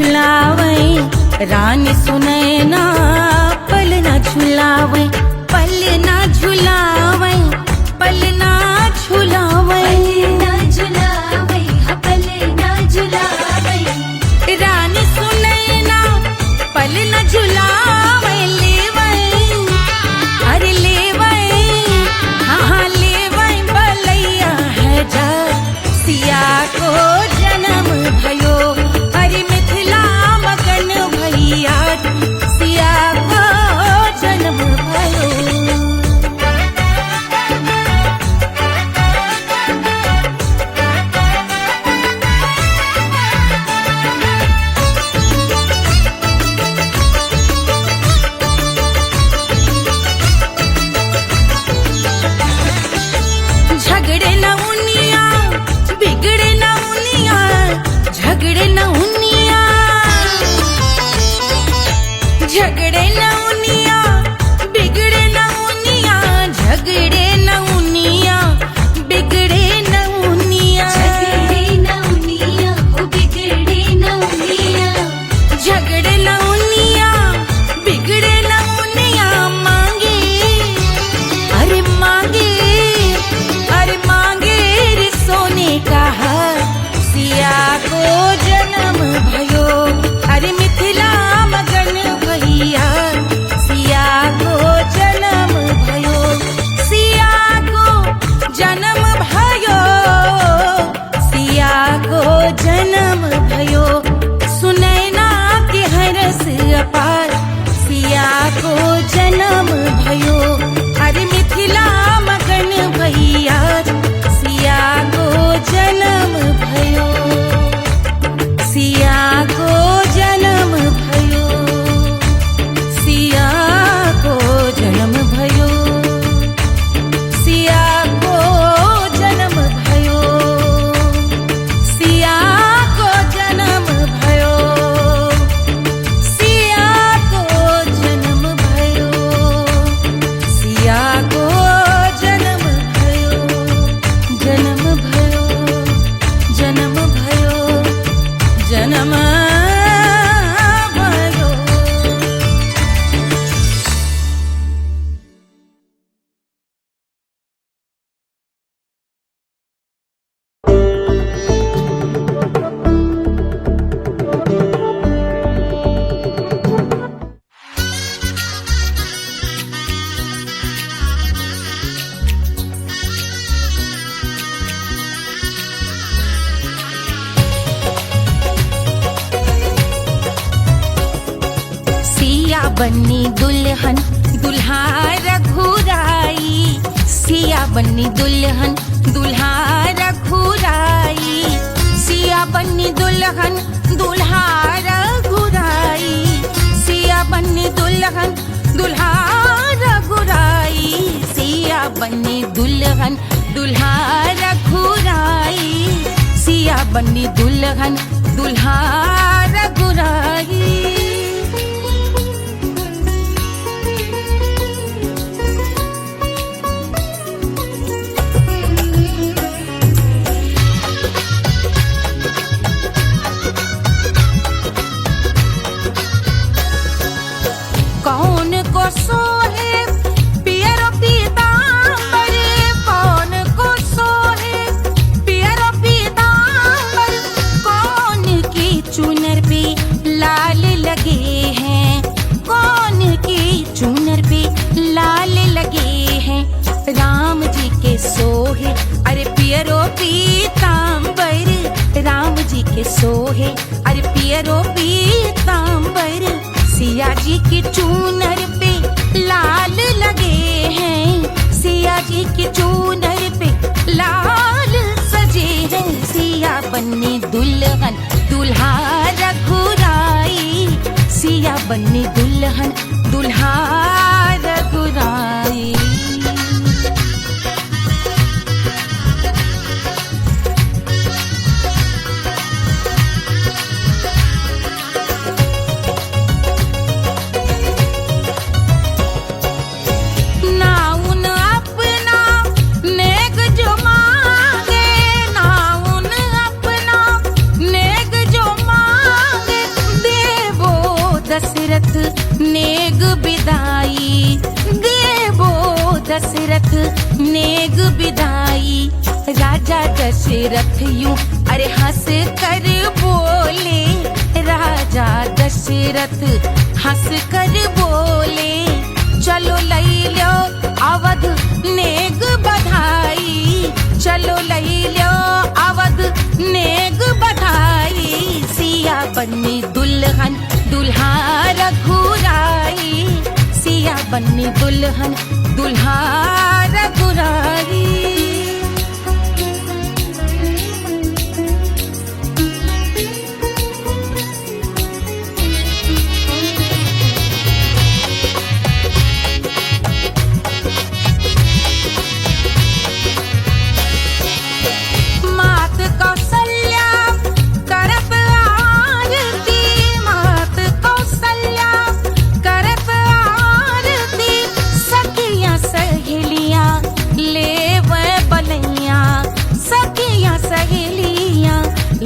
झुलावे रानी सुनैना, पल न झुलावे, पल न झुलावे, पल न झुलावे, पल न झुलावे, रानी सुनैना पल न झुलावे, लेवे अरे लेवे, हाँ लेवे बलैया है जा, सिया को जन्म भयो, अरे मिथिला मगन भैया, सिया को जन्म भयो। झगड़े न उनिया, बिगड़े न उनिया, झगड़े न उनिया, झगड़े न उनिया, बिगड़े न उनिया, झगड़े न उनिया, बिगड़े न उनिया, झगड़े न उनिया, बिगड़े न उनिया, झगड़े न उनिया, बिगड़े न उनिया, मांगे अरे मांगे, अरे मांगे रे सोने का हार, सिया को जन्म भयो, अरे मिथिला मगन भैया, सिया को जन्म भयो, सिया को जन्म भयो, सिया को जन्म भयो, सुनैना के हरस अपार, सिया को जन्म भयो, अरे मिथिला मगन भैया, सिया को जन्म भयो, सिया को जन्म भयो, सिया को जन्म भयो, सिया को जन्म भयो, सिया को जन्म भयो, सिया को जन्म भयो, सिया को जन्म भयो, जन्म भयो, जन्म भयो, जन्म भयो। सिया बन्नी दुल्हन दुल्हा रघुराई, सिया बन्नी दुल्हन दुल्हा रघुराई, सिया बन्नी दुल्हन दुल्हा रघुराई, सिया बन्नी दुल्हन दुल्हा रघुराई, सिया बन्नी दुल्हन दुल्हा रघुराई, सिया बन्नी दुल्हन दुल्हा रघुराई। कौन को सोहे पियरो पीतांबर, कौन को सोहे पियरो पीतांबर, कौन की चुनर पे लाल लगे हैं, कौन की चुनर पे लाल लगे हैं, राम जी के सोहे अरे पियरो पीतांबर, राम जी के सोहे अरे पियरो पीतांबर, सिया जी की चूनर पे लाल लगे हैं, सिया जी की चूनर पे लाल सजे हैं, सिया बन्नी दुल्हन दुल्हा रघुराई, सिया बन्नी दुल्हन दुल्हा रघुराई। नाउन अपना नेक जो मांगे, नाउन अपना नेक जो मांगे, नेग बिदाई देवो दशरथ नेग बिदाई। राजा दशरथ यूं अरे हंस कर बोले, राजा दशरथ हंस कर बोले, चलो लई लो अवध नेग बधाई, चलो लई लो अवध नेग बधाई। सिया बन्नी दुल्हन दुल्हा रघुराई, सिया बन्नी दुल्हन दुल्हा रघुराई।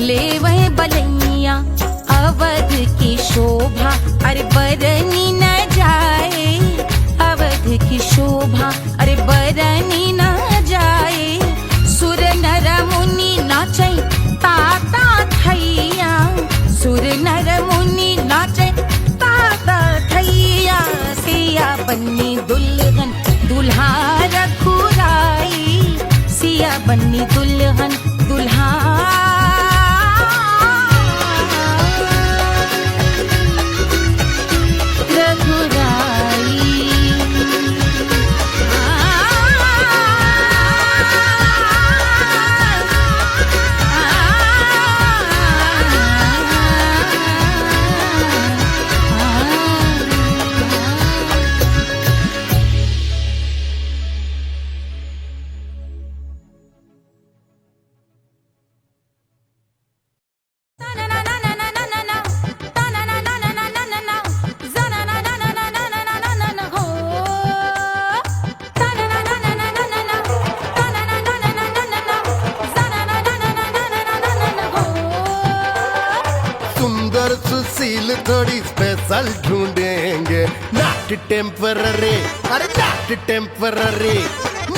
ले वह बलैया अवध की शोभा अरे बरनी न जाए, अवध की शोभा अरे बरनी न जाए। सुर नर मुनि नाचे ताता थैया, सुर नर मुनि नाचे ताता थैया। सिया बन्नी दुल्हन दुल्हा रघुराई, सिया बन्नी दुल्हन दुल्हा सुशील थोड़ी स्पेशल ढूंढेंगे, नॉट टेम्पररी अरे not temporary,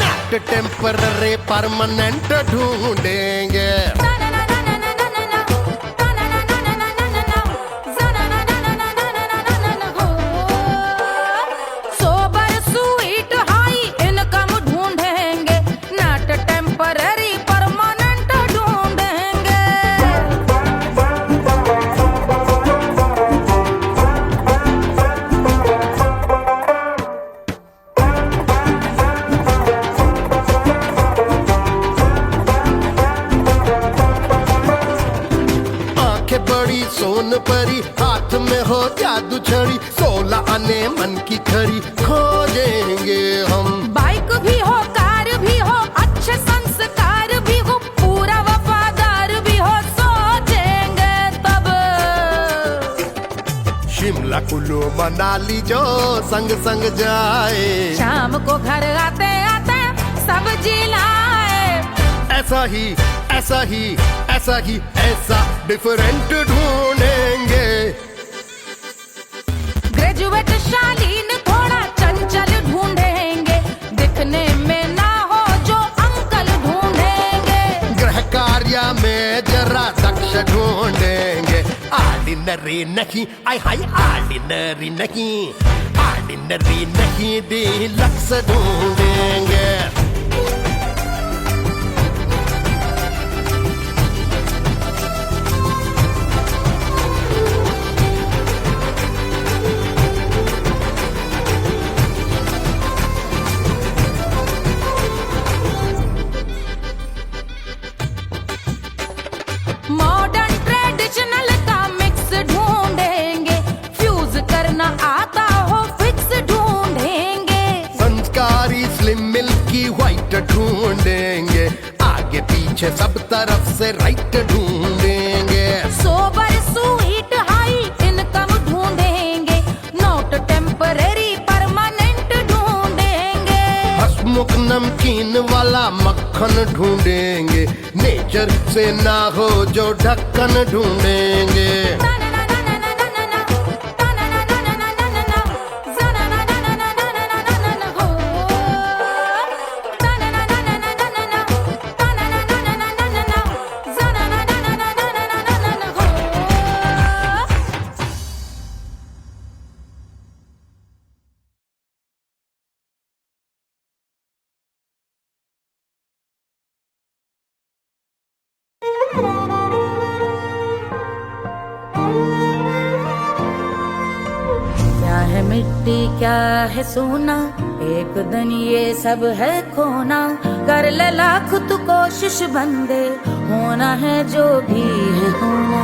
not temporary permanent ढूंढेंगे। सोबर स्वीट हाई इनकम ढूंढेंगे, नॉट टेम्पररी परमानेंट ढूंढेंगे। सोन परी हाथ में हो जादू छड़ी, 16 आने मन की खरी खोजेंगे हम। बाइक भी हो कार भी हो अच्छे संस्कार भी हो, पूरा वफादार भी हो, सोचेंगे तब। शिमला कुल्लू मनाली जो संग संग जाए, शाम को घर आते आते सब्जी लाए। ऐसा ही ऐसा ही ऐसा ही ऐसा डिफरेंट ढूंढेंगे। ग्रेजुएट शालीन थोड़ा चंचल ढूंढेंगे, दिखने में ना हो जो अंकल ढूंढेंगे। गृह कार्य में जरा दक्ष ढूंढेंगे, ऑर्डिनरी नहीं आई हाई ऑर्डिनरी नहीं, ऑर्डिनरी नहीं डीलक्स ढूंढेंगे। मॉडर्न ट्रेडिशनल का मिक्स ढूंढेंगे, फ्यूज करना आता हो फिक्स ढूंढेंगे। संस्कारी स्लिम मिल्की व्हाइट ढूंढेंगे, आगे पीछे सब तरफ से राइट ढूंढेंगे। सोबर स्वीट हाई इनकम ढूंढेंगे, नॉट टेम्पररी परमानेंट ढूंढेंगे। हंसमुख नमकीन वाला मक्खन ढूंढेंगे, नेचर से ना हो जो ढक्कन ढूंढेंगे। मिट्टी क्या है सोना, एक दिन ये सब है खोना। कर ले लाख तू कोशिश बंदे, होना है जो भी है होना।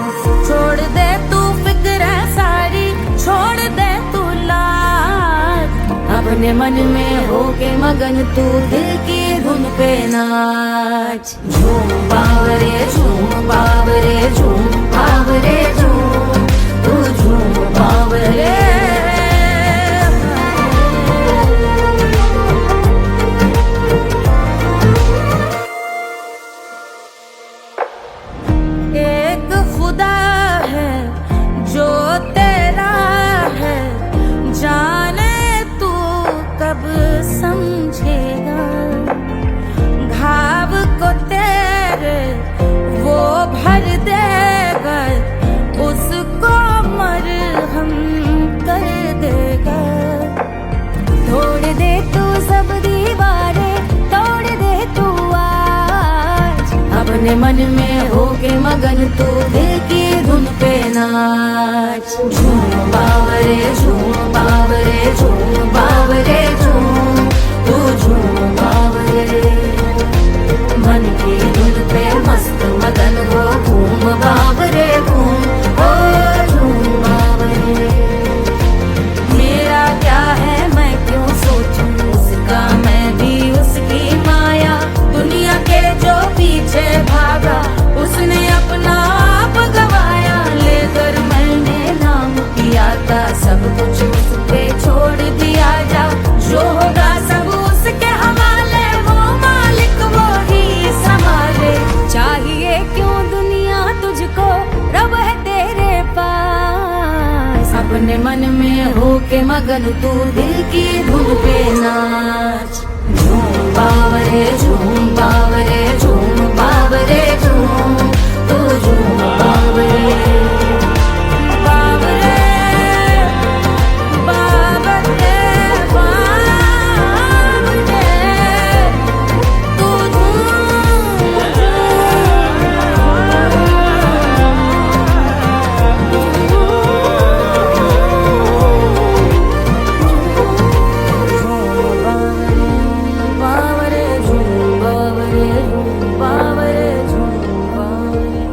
छोड़ दे तू फिक्र सारी, छोड़ दे तू लाज, अपने मन में होके मगन तू दिल की धुन पे नाच। झूम बावरे झूम बावरे झूम बावरे झूम, तू झूम बावरे। एक खुदा है जो तेरा है, जाने तू कब समझेगा। घाव को तेरे वो भर देगा, उसको मरहम कर देगा। तोड़ दे तू सब दीवारें, तोड़ दे तू आज, अपने मन में होके मगन तू दिल की धुन पे नाच। झूम बावरे झूम बावरे झूम बावरे झूम, तू झूम बावरे। मन की धुन पे मस्त मगन हो, घूम बावरे घूम, ओ झूम बावरे। मेरा क्या है मैं क्यों सोचूं उसका, मैं भी उसकी माया। दुनिया के जो पीछे भागा, उसने अपना आप गवाया। लेकर मैंने नाम किया था, सब कुछ उस पे छोड़ दिया जा। जो होगा सब उसके हवाले, वो मालिक वो ही संभाले। चाहिए क्यों दुनिया तुझको, रब है तेरे पास। अपने मन में होके मगन तू दिल की धुन पे नाच। झूम बावरे झूम बावरे झूम बावरे झूम, तू झूम बावरे। बावरे बावरे बावरे, तू बावरे झूम बावरे बावरे झूम बावरे।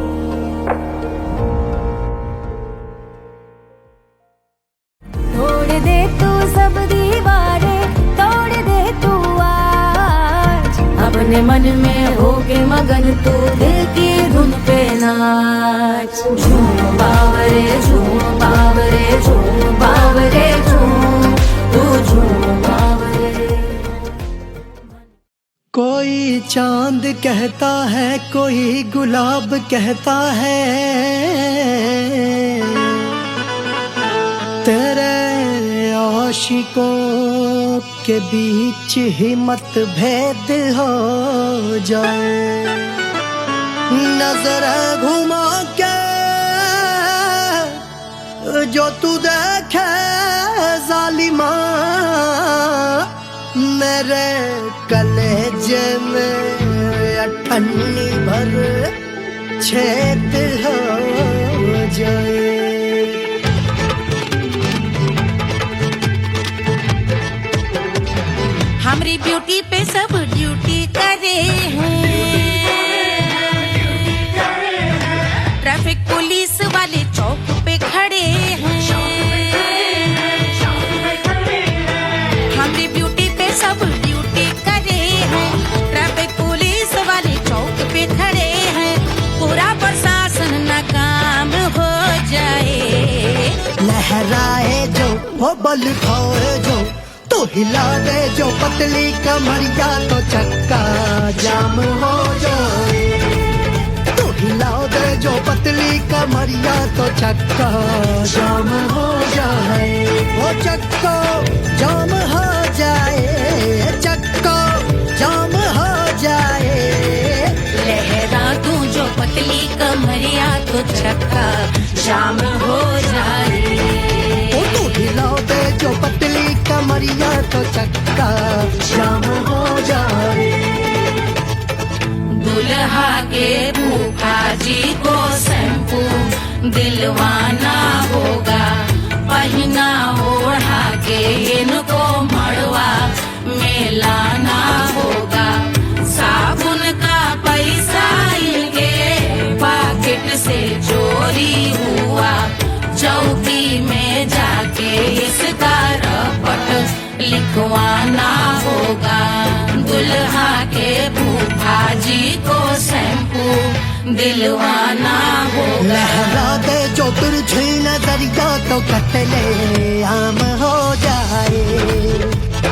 तोड़ दे तू सब दीवारें, तोड़ दे तू आज, अपने मन में होके मगन तू दिल की धुन पे नाच। झूम बावरे झूम बावरे झूम बावरे झूम, तू झूम बावरे। कोई चांद कहता है, कोई गुलाब कहता है, तेरे आशिकों के बीच ही मतभेद हो जाए। नजर घुमा के जो तू देखे जालिमा, मेरे कलेजे में अठन्नी भर छेद हो जाए। हमारी ब्यूटी पे सब ड्यूटी करे हैं, ट्रैफिक पुलिस वाले चौक पे खड़े हैं। हमारी ब्यूटी पे सब ड्यूटी करे हैं, ट्रैफिक पुलिस वाले चौक पे खड़े हैं। पूरा प्रशासन नाकाम हो जाए। लहराए जो वो बल खाए जो, तो हिला दे जो पतली कमरिया, तो चक्का जाम हो जाए। तो हिला दे जो पतली कमरिया, तो चक्का जाम हो जाए। वो चक्का जाम हो जाए, चक्का जाम हो जाए। लहरा तू जो पतली कमरिया, तो चक्का जाम हो जाए। ओ तू हिला दे जो पतली कमरिया, तो चक्का जाम हो जाए। दुल्हा के फूफा जी को शैम्पू दिलवाना होगा, पहना ओढ़ा के हुआ चौकी में जाके इसका रपट लिखवाना होगा। दुल्हा के फूफा जी को शैम्पू दिलवाना होगा। लहरा दे जो तिरछी नजरिया तो कतले आम हो जाए।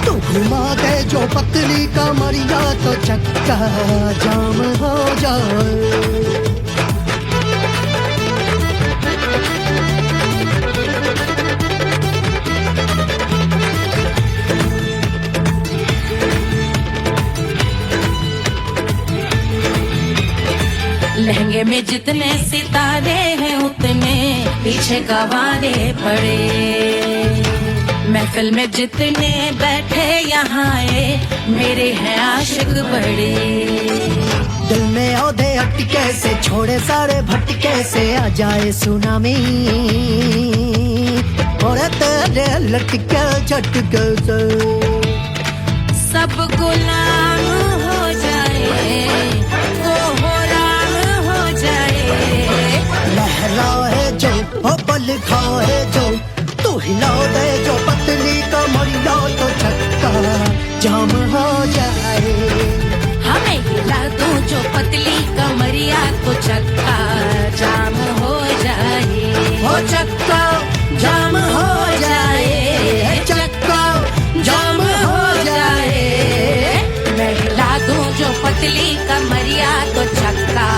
तू घुमा दे जो पतली कमरिया तो चक्का जाम हो जाए। लहंगे में जितने सितारे हैं उतने पीछे गवारे पड़े। महफिल में जितने बैठे यहाँ आए मेरे हैं आशिक बड़े। दिल में औधे अटके से छोड़े सारे भटके से आ जाए सुनामी। और तेरे लटके झटके से सब गुलाम हो जाए लहराए जो हो पल खाए जो तू हिला दे जो पतली कमरिया तो चक्का जाम हो जाए। हमें हिला दूं जो पतली कमरिया तो चक्का जाम हो जाए। हो चक्का जाम हो जाए। चक्का जाम हो जाए। मैं हिला दूं जो पतली कमरिया तो चक्का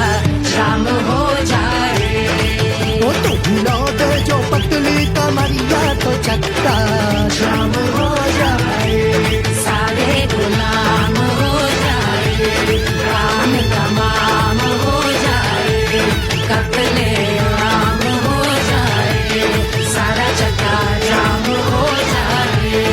जाम हो जाए। वो तू हिला दे जो पतली कमरिया तो चक्का जाम हो जाए। सारे गुलाम हो जाए। काम तमाम हो जाए। कत्ले आम हो जाए। सारा चक्का जाम हो जाए।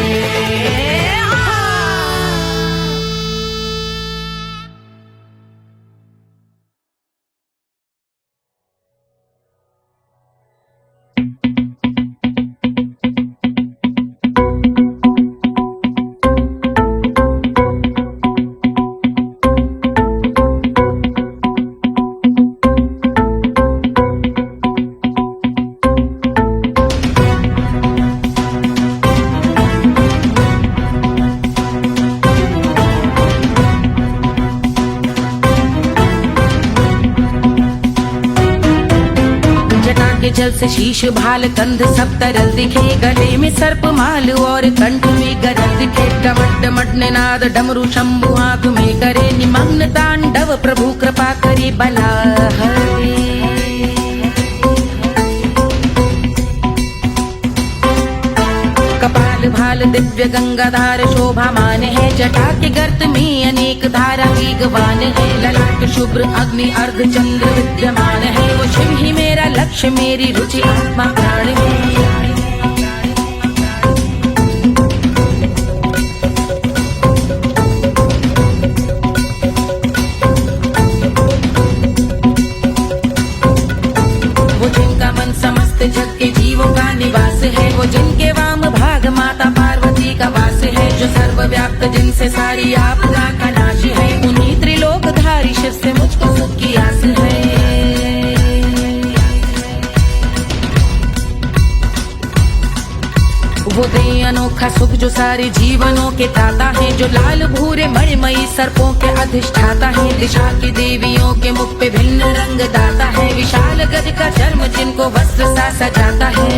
जल से शीश भाल कंध सब तरल दिखे। गले में सर्प माल और कंठ में गरज दिखे। डमट डमट निनाद डमरू शंभु हाथ में करे निमग्न तांडव प्रभु कृपा करे बला हरे। कपाल भाल दिव्य गंगाधार शोभामान है। जटा के गर्त में अनेक धारा वेगवान है। ललाट शुभ्र अग्नि अर्ध चंद्र विद्यमान है। वो शिव ही मेरा लक्ष्य मेरी रुचि आत्मा प्राण है। वो जिनका मन समस्त जग के जीवों का निवास है। वो जिनके वाम भाग माता पार्वती का वास है। जो सर्वव्याप्त जिनसे सारी आपदा का नाश है। उन्हीं त्रिलोकधारी शिव से मुझको सुख की आस है। वो दे अनोखा सुख जो सारे जीवनों के दाता है। जो लाल भूरे मणिमयी सर्पों के अधिष्ठाता है। दिशा की देवियों के मुख पे भिन्न रंग दाता है। विशाल गज का चर्म जिनको वस्त्र सा सजाता है।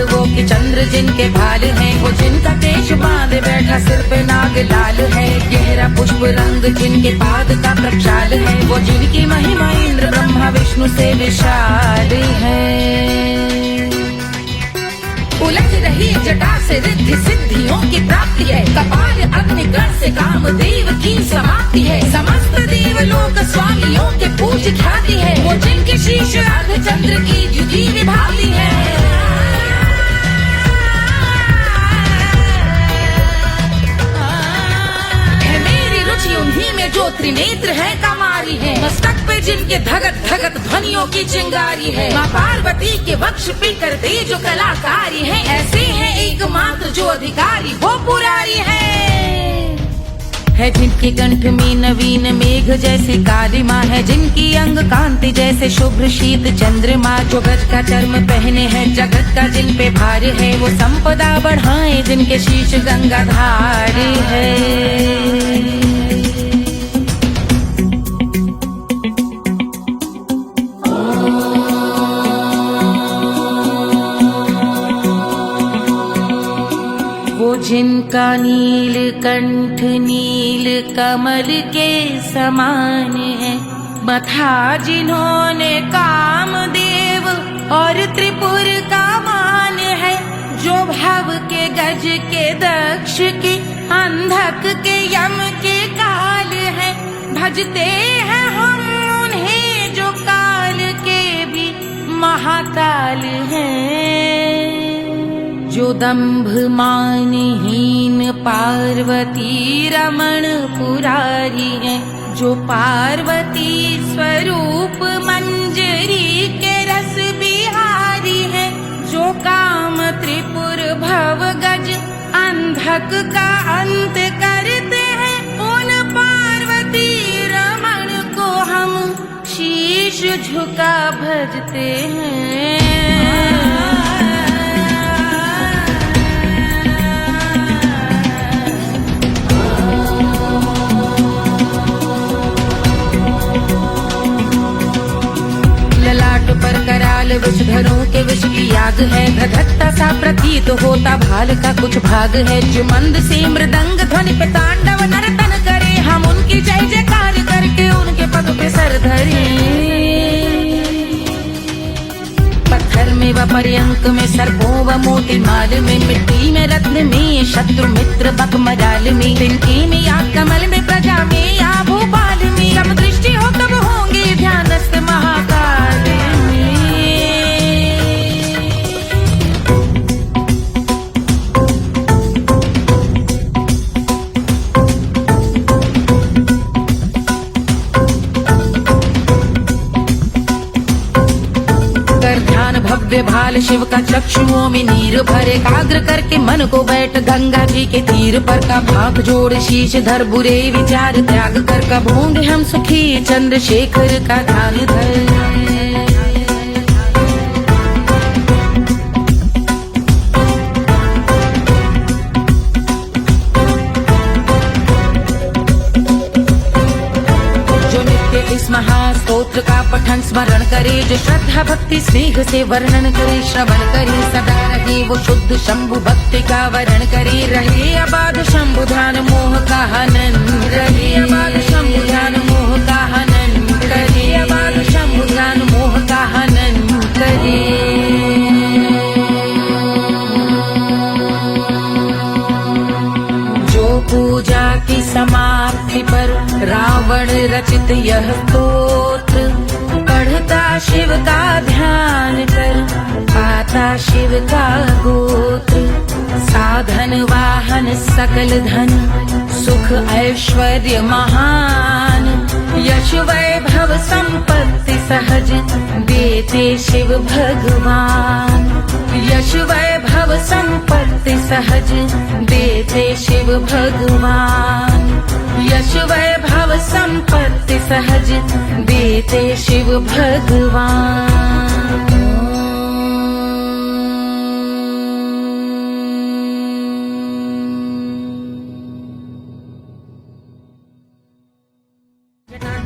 वो कि चंद्र जिनके भाल हैं। वो जिनका केश बांधे बैठा सिर पे नाग लाल है। गहरा पुष्प रंग जिनके पाद का प्रक्षाल है। वो जिनकी महिमा इंद्र ब्रह्मा विष्णु से विशाल है। उलझ रही जटा से रिद्धि सिद्धियों की प्राप्ति है। कपाल अग्निगण से कामदेव की समाप्ति है। समस्त देवलोक स्वामियों के पूज ख्याति है। वो जिनके शीश अर्धचंद्र की द्युति विभाती है। उन्हीं में जो त्रिनेत्र है कमारी है। मस्तक पे जिनके धगत धगत ध्वनियों की चिंगारी है। माँ पार्वती के वक्ष पे करते जो कलाकारी है। ऐसे है एकमात्र जो अधिकारी वो पुरारी है जिनके कंठ में नवीन मेघ जैसे काली माँ है। जिनकी अंग कांति जैसे शुभ्र शीत चंद्रमा। जो गज का चर्म पहने हैं जगत का जिन पे भार है। वो संपदा बढ़ाए जिनके शीश गंगाधार है। जिनका नील कंठ नील कमल के समान है। मथा जिन्होंने कामदेव और त्रिपुर का मान है। जो भव के गज के दक्ष के अंधक के यम के काल है। भजते हैं हम उन्हें जो काल के भी महाकाल हैं। जो दंभ मानहीन पार्वती रमण पुरारी है। जो पार्वती स्वरूप मंजरी के रस बिहारी है। जो काम त्रिपुर भव गज अंधक का अंत करते हैं। उन पार्वती रमण को हम शीश झुका भजते हैं। पर कराल विषधरों के विष की याग है। धधकता सा प्रतीत होता भाल का कुछ भाग है। जो मंद से मृदंग ध्वनि पे तांडव नर्तन करे। हम उनकी जय जयकार करके उनके पद पे सर धरे। पत्थर में व पर्यंक में सर्पों व मोती माल में। मिट्टी में रत्न में शत्रु मित्र बक मजाल में। तिनके में या कमल में प्रजा में या भोपाल में। जब दृष्टि हो तब होंगे ध्यानस्थ महाकाल। भव्य भाल शिव का चक्षुओं में नीर भरे। एकाग्र करके मन को बैठ गंगा जी के तीर पर। का भाग जोड़ शीश धर बुरे विचार त्याग कर। कब होंगे हम सुखी चंद्रशेखर का ध्यान धर। इस महास्तोत्र का पठन स्मरण करे। जो श्रद्धा भक्ति स्नेह से वर्णन करे। श्रवण करे सदा रहे वो शुद्ध शंभु भक्ति का वर्ण करे। रहे अबाध शंभु ध्यान मोह का हनन। रहे अबाध शंभु ध्यान मोह का हनन। करे अबाध शंभु ध्यान मोह का हनन करे। पूजा की समाप्ति पर रावण रचित यह स्तोत्र। पढ़ता शिव का ध्यान कर पाता शिव का गोत्र। साधन वाहन सकल धन सुख ऐश्वर्य महान। यश वैभव संपत्ति सहज देते शिव भगवान। यश वैभव संपत्ति सहज देते शिव भगवान। यश वैभव संपत्ति सहज देते शिव भगवान।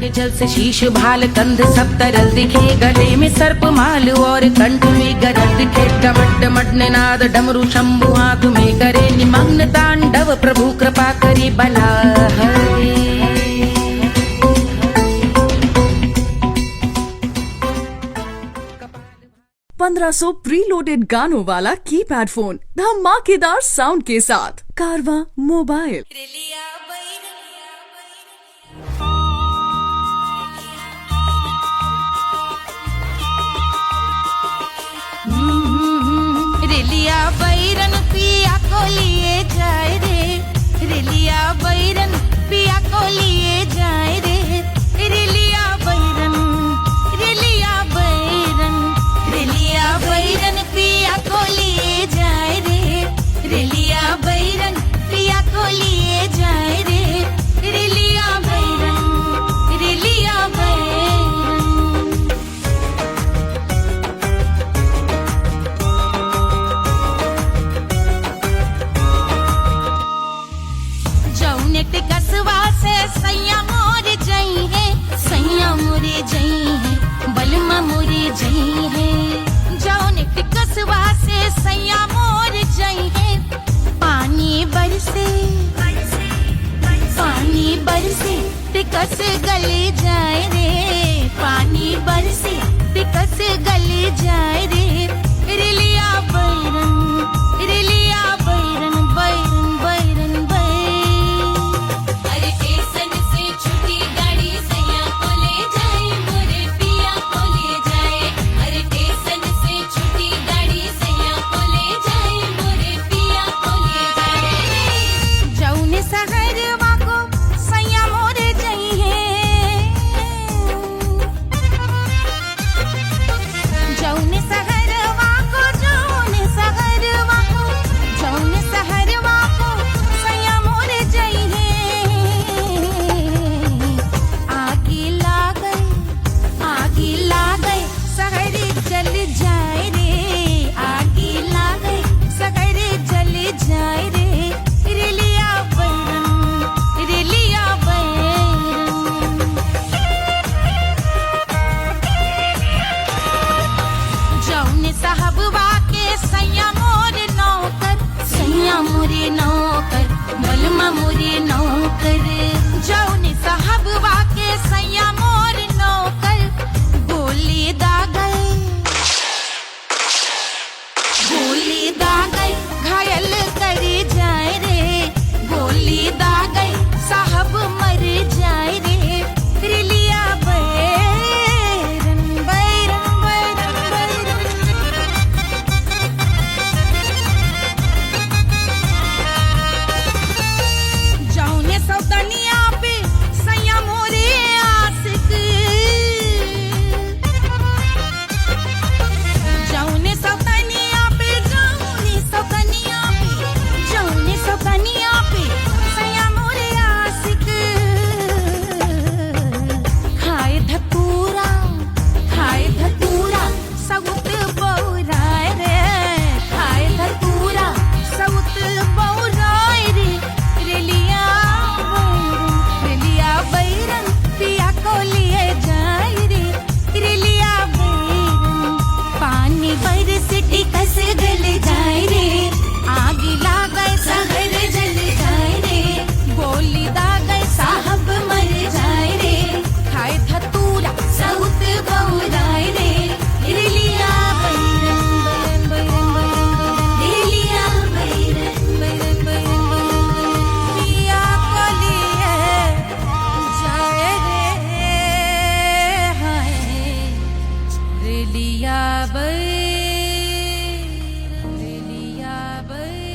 के जल से शीश भाल कंध सब तरल दिखे। गले में सर्प माल और कंठ में गरज दिखे। डमट डमट निनाद डमरू शंभु हाथ में करे। निमग्न तांडव प्रभु कृपा करे बला हरे। 15 1500 प्रीलोडेड गानों वाला कीपैड फोन धमाकेदार साउंड के साथ कारवा मोबाइल। रेलिया बैरन पिया को लिए जाए रे, रेलिया बैरन पिया को लिए जाए रे, रेलिया बैरन, रेलिया बैरन, रेलिया बैरन पिया को लिए जाए रे, रेलिया बैरन पिया को लिए जाए रे, रेलिया बैरन, रेलिया बैरन। जौनेट कसवा से सैया मोर जई है, सैया मोरे जई है, बलमा मोरे जई है। जौनेट कसवा से सैया मोर जई है, पानी बरसे, पानी बरसे टिकस गले जाए रे, पानी बरसे टिकस गले जाए रे, रेलिया बैरन, रेलिया बैरन, बैरन बैरन बैरन। अरे स्टेशन से छुट्टी गाड़ी सैया को ले जाए, मोरे पिया को ले जाए। अरे स्टेशन से छुट्टी गाड़ी सैया को ले जाए, मोरे पिया को ले जाए। जौने सहरवा को सैया मोरे जई है, जौने सहरवा को, जौने सहरवा को, जौने सहरवा को सैया मोरे जई है। आगे लागल, आगे लागल सहर जल जाए रे, आगे लागल सहर जल जाए रे, रेलिया बैरन, रेलिया बैरन। जौने साहबवा के सैया मोर नौकर, सैया मोरे नौकर, बलमा मोरे नौकर। जौने साहबवा के सैया मोर नौकर, गोली दागल, गोली दागल घायल कर जाए रे, गोली दागल साहब मर जाए रे, रेलिया बैरन, बैरन बैरन बैरन। जौने सौतनिया पे सैया मोरे आशिक, जौने सौतनिया पे, जौने सौतनिया पे, जौने सौतनिया पे सैया मोरे आशिक। खाए धतूरा, खाए धतूरा सउत बौराए रे, खाए धतूरा सउत बौराए रे, रेलिया बैरन, रेलिया बैरन पिया को लिए जाए रे, रेलिया बैरन। पानी बरस टिकस गल जाए रे, आग लागल सहर जल जाए रे, गोली दागल साहब मर जाए रे, खाए धतूरा सउत बौराए रे, रेलिया बैरन, बैरन बैरन बैरन, रेलिया बैरन, बैरन बैरन बैरन। पिया को लिए जाए रे, हाय रेलिया बैरन, रेलिया बैरन।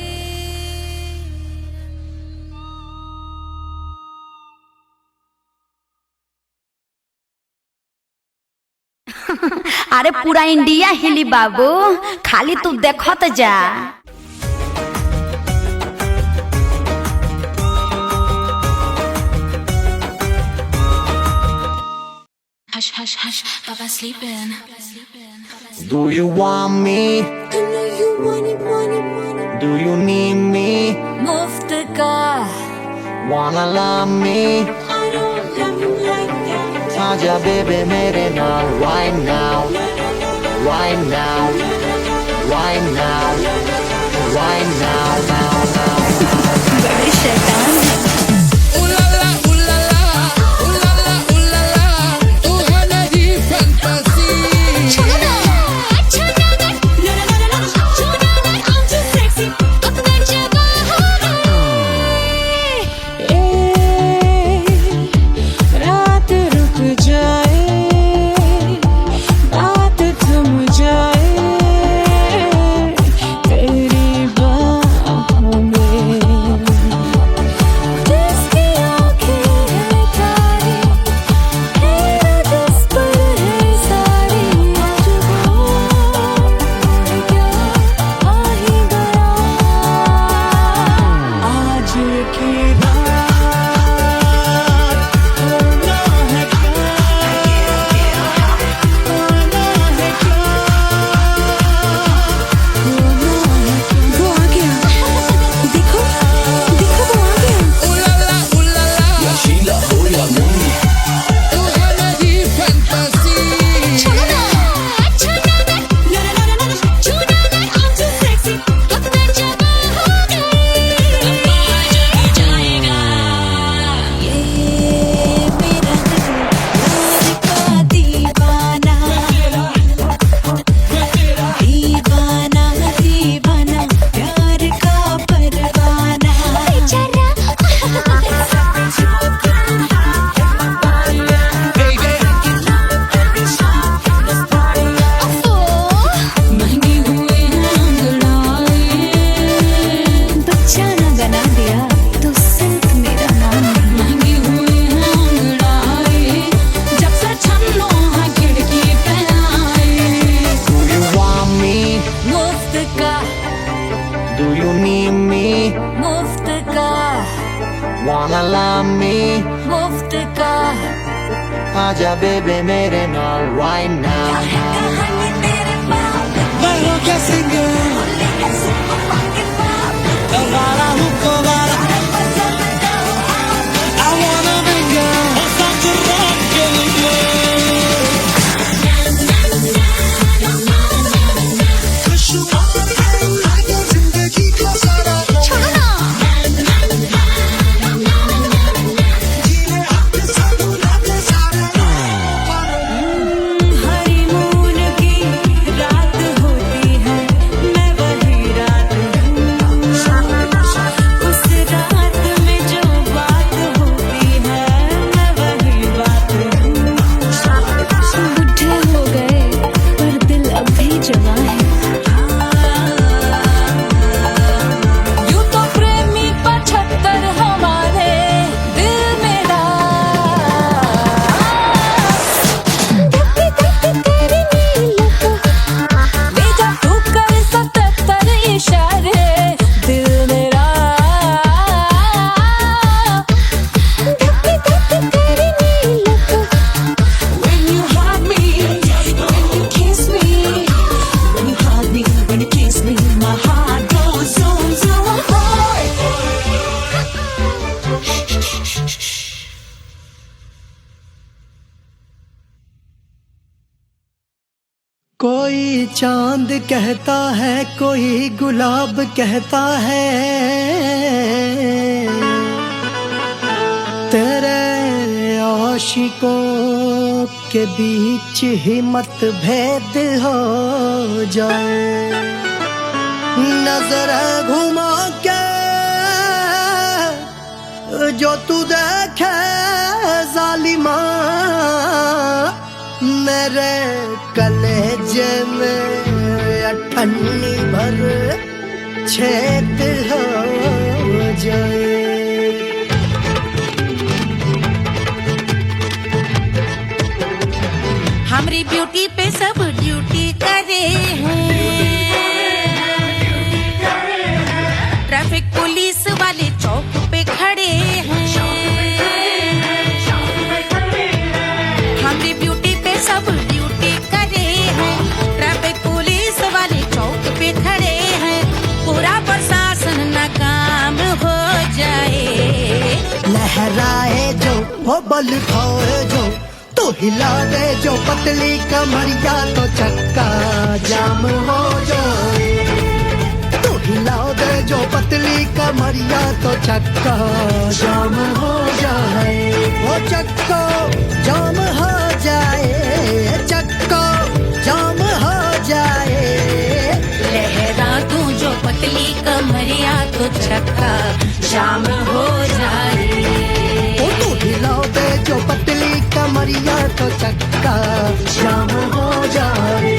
अरे पूरा इंडिया हिली बाबू, खाली तू देखत जा। Hush, hush, hush, Baba sleeping. Do you want me? Do you need me? मुफ्त का Wanna love me? आजा बेबे मेरे नाल right now, right now, right now, right now, now, now. बड़े शैतान है। तू है मेरी फैंटेसी। छोड़ो, छोड़ो सलामी मुफ्त का आजा बेबे मेरे नाल right now मैं हूँ क्या सिंगर दोबारा हूँ दोबारा I wanna be girl और सच rock के लिए खुशबू आगे जिंदगी का सारा हनीमून की रात होती है मैं वही रात हूँ उस रात में जो बात होती है मैं वही बात हूँ बुढ़े हो गए पर दिल अब भी जवान है यूं तो प्रेमी 75 हमारे दिल मेरा तेरी नीलक ले जा तू कर 77 इशारे दिल मेरा तेरी नीलक When you hug me, when you kiss me, when you hug me, when you kiss me, my heart goes zoom zoom. कोई चांद कहता है कोई गुलाब कहता है तेरे आशिकों के बीच ही मतभेद हो जाए नजर घुमा के जो तू देखे जालिमा मेरे कलेजे में अठन्नी भर छेद हो जाए हमारी ब्यूटी पे सब ड्यूटी करे हैं ट्रैफिक पुलिस वाले चौक पे खड़े हैं हमारी ब्यूटी पे सब ड्यूटी करे हैं ट्रैफिक पुलिस वाले चौक पे खड़े हैं पूरा प्रशासन नाकाम हो जाए लहराए जो वो बल खाए जो तो हिला दे जो पतली कमरिया तो चक्का जाम हो जाए तो हिला दे जो पतली कमरिया तो चक्का जाम हो जाए वो चक्का जाम हो जाए चक्का जाम हो जाए लहरा तू जो पतली कमरिया तो चक्का जाम हो जाए ओ तू हिला दे जो पतली कमरिया तो चक्का जाम हो जाए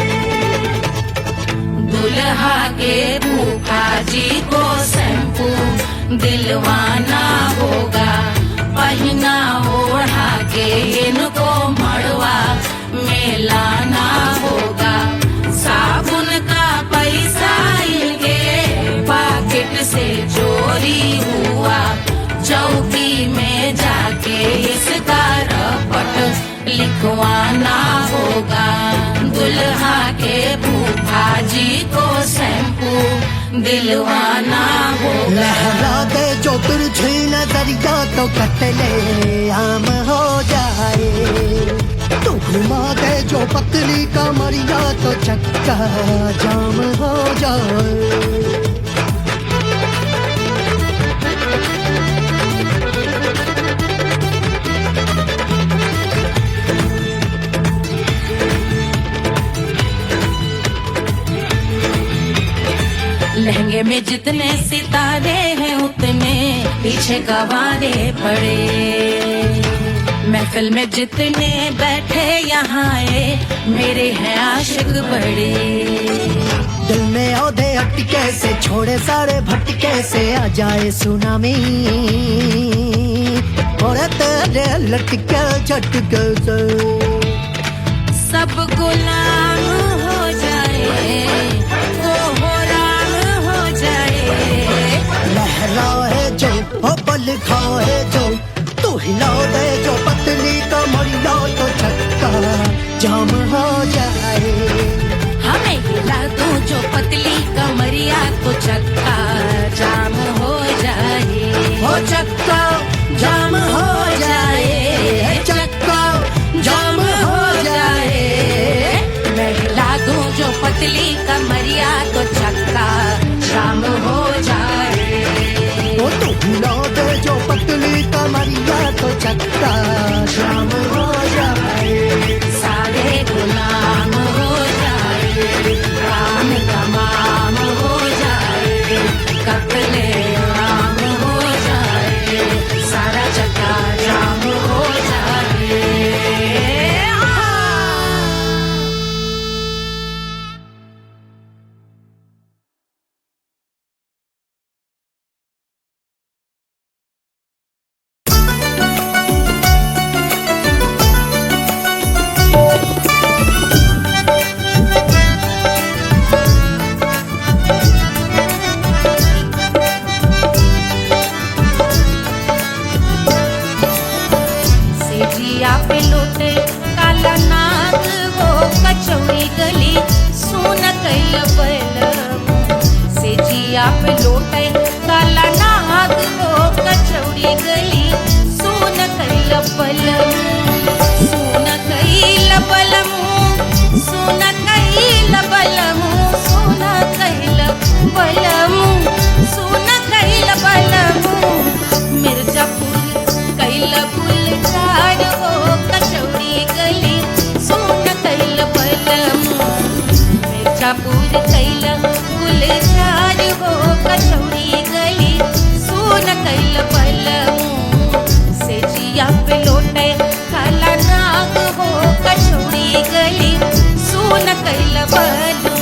दुल्हा के फूफा जी को शैम्पू दिलवाना होगा पहना ओढ़ा के इनको मड़वा में लाना होगा साबुन का पैसा इनके पॉकेट से चोरी हुआ चौकी में जाके इसका रपट लिखवाना होगा दुल्हा के फूफा जी को शैम्पू दिलवाना होगा लहरा दे जो तिरछी नजरिया तो कतले आम हो जाए तू घुमा दे जो पतली कमरिया तो चक्का जाम हो जाए लहंगे में जितने सितारे हैं उतने पीछे गवारे पड़े महफिल में जितने बैठे यहाँ आए मेरे हैं आशिक बड़े दिल में औधे अटके से छोड़े सारे भटके से आ जाए सुनामी और तेरे लटके झटके से सब गुलाम हो जाए वो हो राम हो जाए लहरा है जो ओ बल खाए जो तू हिला दे जो पतली कमरिया तो चक्का जाम हो जाए। हमें हिला दूं जो पतली कमरिया तो चक्का जाम हो जाए। ओ चक्का जाम हो जाए, चक्का जाम हो जाए। मैं हिला दूं जो पतली कमरिया तो चक्का जाम हो जाए। ओ तू हिला दे जो पतली कमरिया तो चक्का जाम हो जाए। सारे गुलाम हो जाए, काम तमाम हो जाए, कत्ले आम हो जाए, सारा चक्का जाम हो जाए। सेजिया पे लौटे काला नाग वो कचौड़ी गली सुन कैल बलम। सेजिया पे लौटे काला नाग वो कचौड़ी गली सुन कैल बलम। सुन कैल बलम, सुन कैल बलम, सुन कैल बलम, सुन कैल बलम। मिर्जापुर कैल गुलजार हो कचौड़ी गली सुन कैल बलम। मिर्जापुर कैल गुलजार हो कचौड़ी गली सुन कैल बलम। सेजिया पे लौटे काला नाग हो कचौड़ी गली सुन कैल बलम।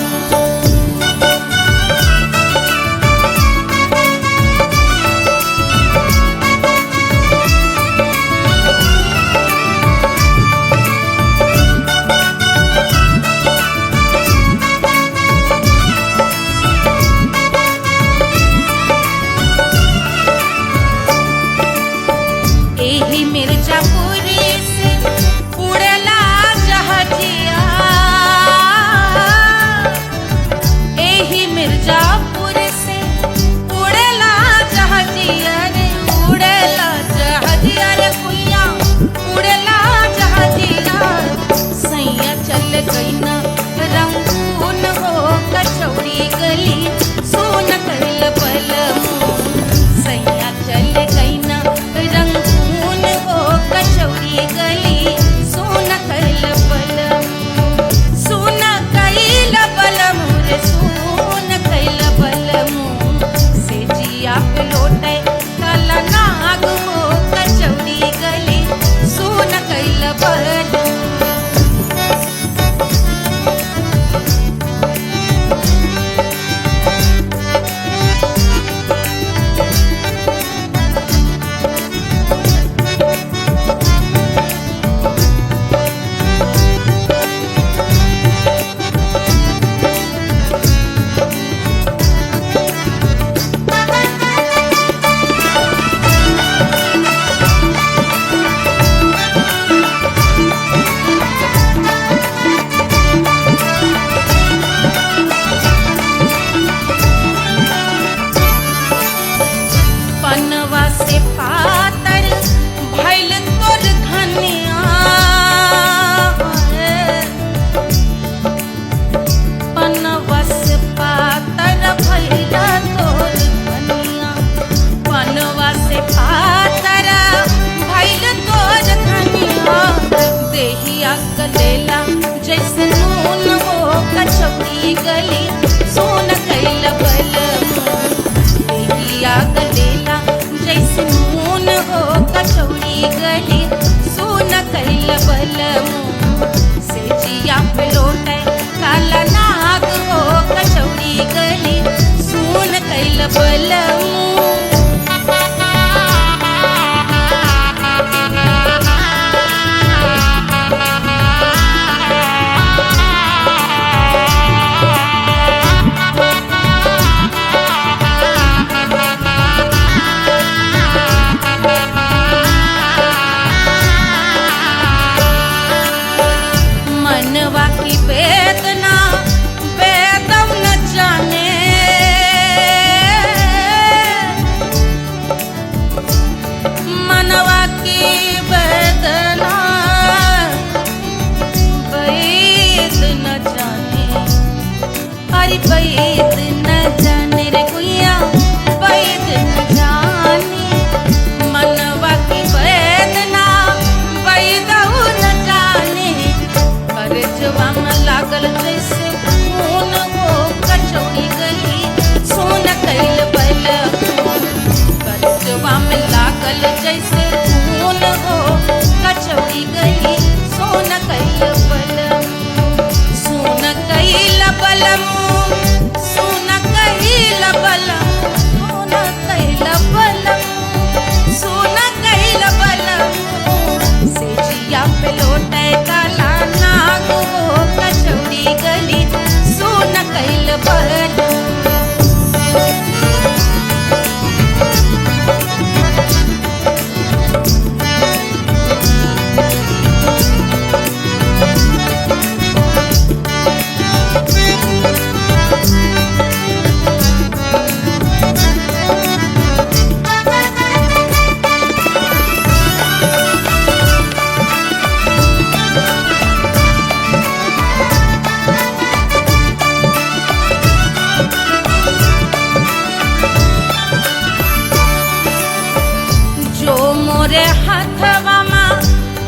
मोरे हाथवा में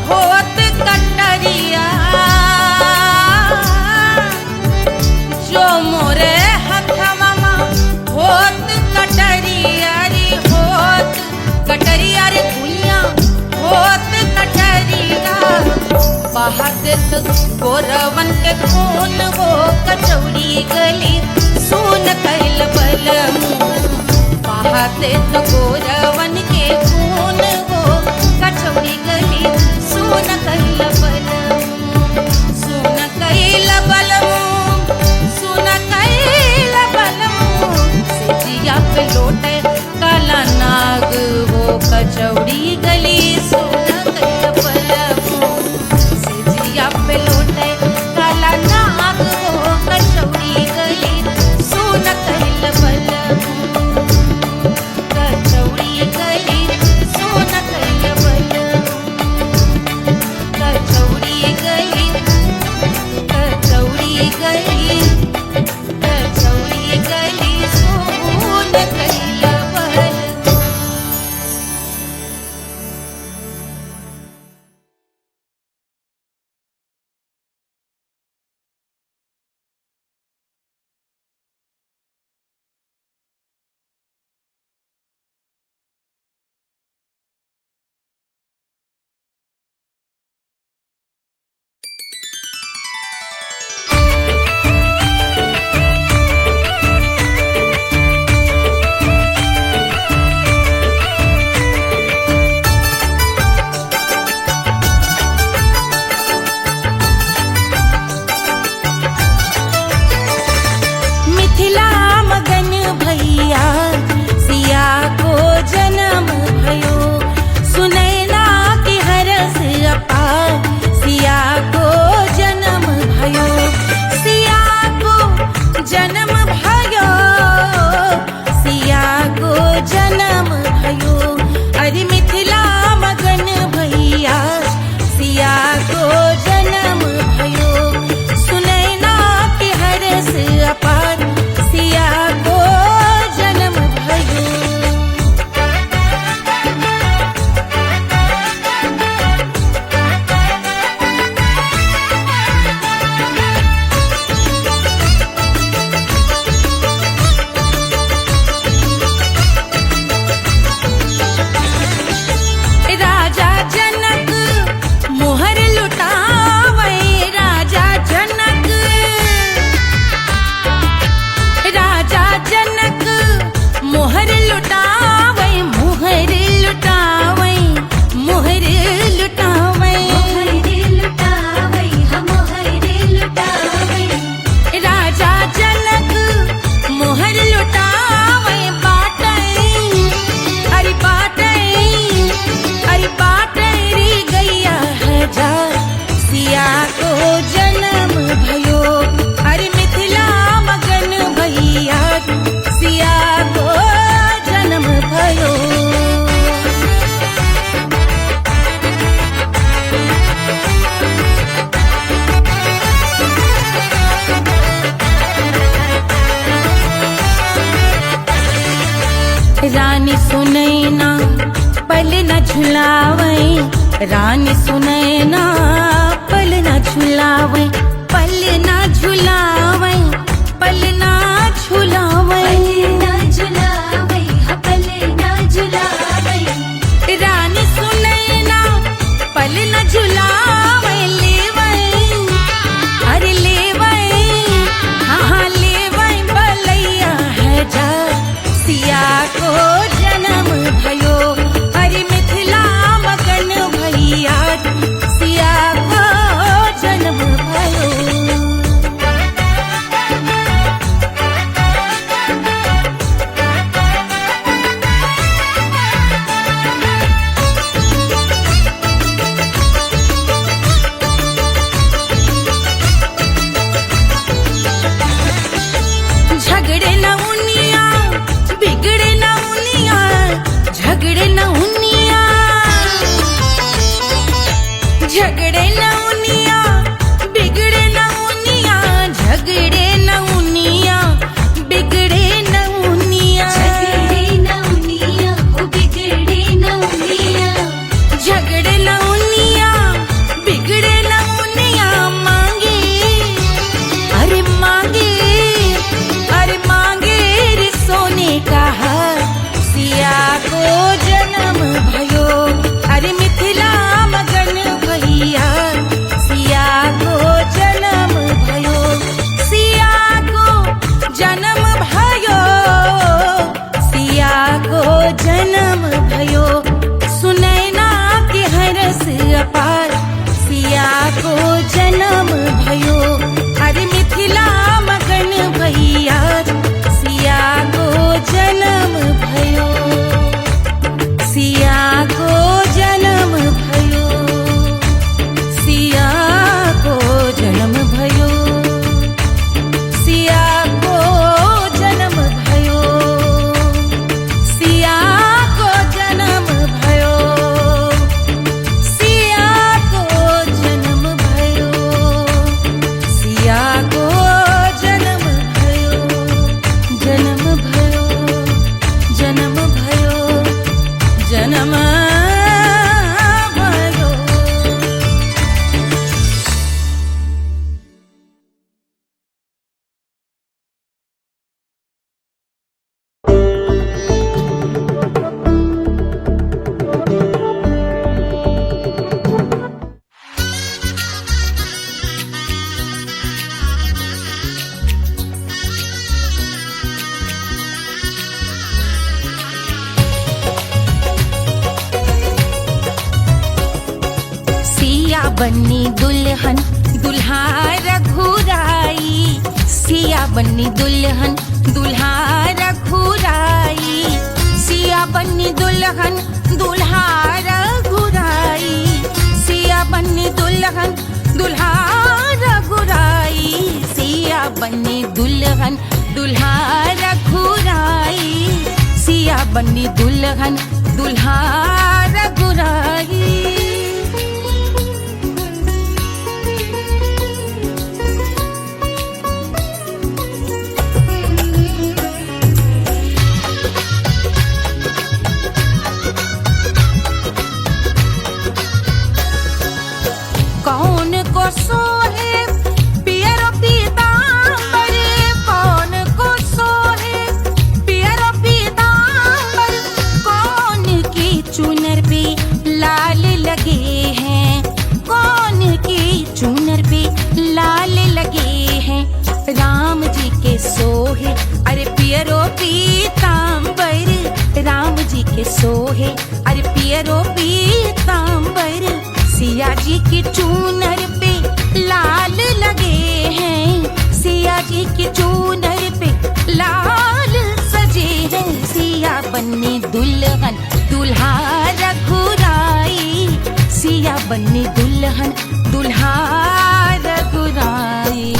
होत कटरिया, जो मोरे हाथवा में होत कटरिया रे, होत कटरिया रे भुइया होत कटरिया, बहा देत गोरवन के खून वो कचौड़ी गली सुन कैल बलमू, बहा देत गोरवन के खून वो कचौड़ी गली सुन कैल बलमू, सुन कैल बलमू, सुन कैल बलमू, सिजिया पे लोटे काला नाग वो कचौड़ी गली सुन कैल बलमू, सिजिया पे लोटे काला नाग वो कचौड़ी गली सुन कैल बलमू, कचौड़ी गली सुन कैल बलमू, कचौड़ी गली, कचौड़ी गली, कचौड़ी गली सुन कैल बलमू। मिथिला मगन भैया सिया को जन्म भयो, सुनैना की हरस अपार सिया को जन्म भयो, सिया को जन्म भयो, सिया को जन्म भयो, अरे मिथिला मगन भैया सिया को जन्म भयो, सुनैना की हरस अपार सिया को जन्म भयो। राजा जनक मोहर लुटावे, राजा जनक, राजा जनक मोहर लुटावे, मोहर लुटावे, मोहर लुटावे, राजा जनक मोहर लुटावे, बाटै अरे बाटै अरे बाटै रे गैया हजार सिया को जन्म भयो, अरे मिथिला मगन भैया सिया को जन्म भयो। रानी सुनैना पल न झुलावे, रानी सुनैना पल न झुलावे, पल न झुलावे, पल न झुलावे, रानी सुनैना पल न झुलावे, लेवै अरे लेवै, हाँ लेवै बलैया है जा सिया को जन्म भयो, अरे मिथिला मगन भैया सिया को जन्म भयो। सिया बन्नी दुल्हन दुल्हा रघुराई, सिया बन्नी दुल्हन दुल्हा रघुराई, सिया बन्नी दुल्हन दुल्हा रघुराई, सिया बन्नी दुल्हन दुल्हा रघुराई, सिया बन्नी दुल्हन दुल्हा रघुराई, सिया बन्नी दुल्हन दुल्हा रघुराई। कौन को सोहे पियरो पीतांबर, कौन को सोहे पियरो पीतांबर, कौन की चुनर पे लाल लगे हैं, कौन की चुनर पे लाल लगे हैं, राम जी के सोहे अरे पियरो पीतांबर, राम जी के सोहे अरे पियरो पीतांबर, सिया जी की चूनर पे लाल लगे हैं, सिया जी की चूनर पे लाल सजे हैं, सिया बन्नी दुल्हन दुल्हा रघुराई, सिया बन्नी दुल्हन दुल्हा रघुराई।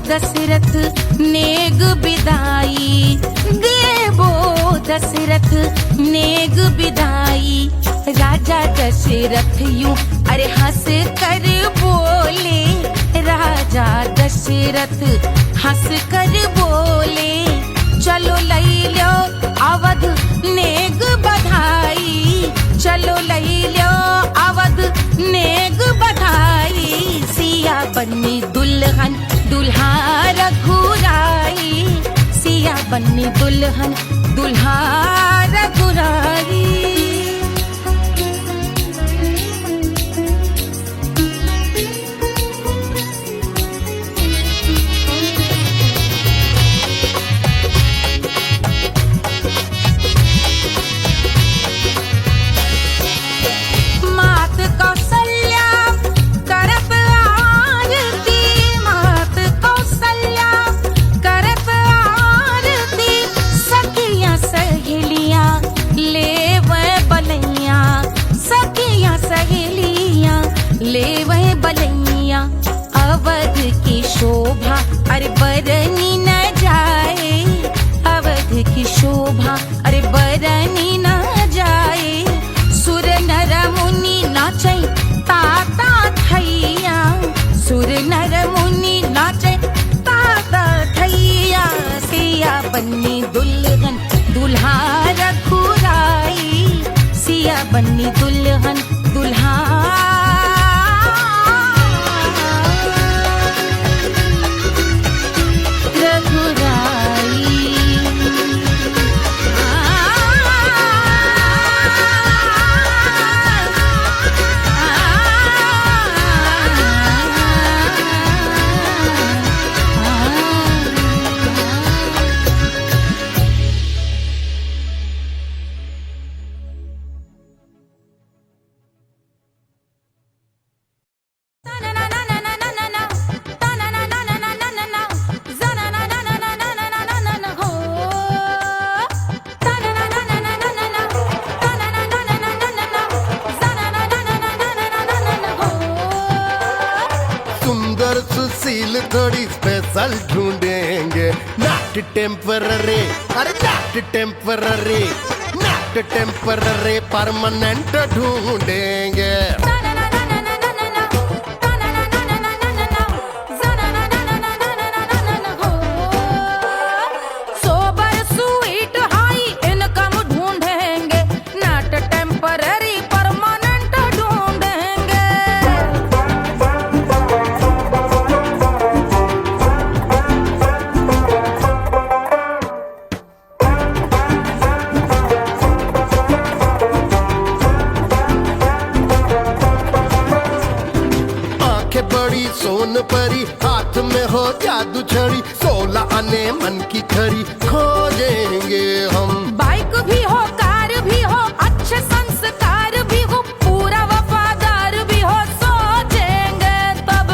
दशरथ नेग बिदाई, देवो दशरथ नेग बिदाई, राजा दशरथ यूं अरे हंस कर बोले, राजा दशरथ हंस कर बोले, चलो लई लो अवध नेग बधाई, चलो लई लो अवध नेग बधाई, सिया बन्नी दुल्हन दुल्हा रघुराई, सिया बन्नी दुल्हन दुल्हा रघुराई। मात कौशल्या करत आरती, मात कौशल्या करत आरती, सखियां सहेलियां लेवे बलैया, सखियां सहेलियां लेवे बलैया, अवध की शोभा अरे बरनी न जाए, अवध की शोभा अरे बरनी न जाए, सुर नर मुनि नाचे ताता थैया, सुर नर मुनि नाचे ताता थैया, सिया बन्नी दुल्हन दुल्हा रघुराई, सिया बन्नी दुल्हन दुल्हा रघुराई। सुंदर सुशील थोड़ी स्पेशल ढूंढेंगे, नॉट टेम्पररी अरे not temporary, not temporary permanent ढूंढेंगे। सोबर स्वीट हाई इनकम ढूंढेंगे, नॉट टेम्पररी परमानेंट ढूंढेंगे। में हो जादू छड़ी, 16 आने मन की खरी खोजेंगे हम। बाइक भी हो, कार भी हो, अच्छे संस्कार भी हो, पूरा वफादार भी हो, सोचेंगे तब।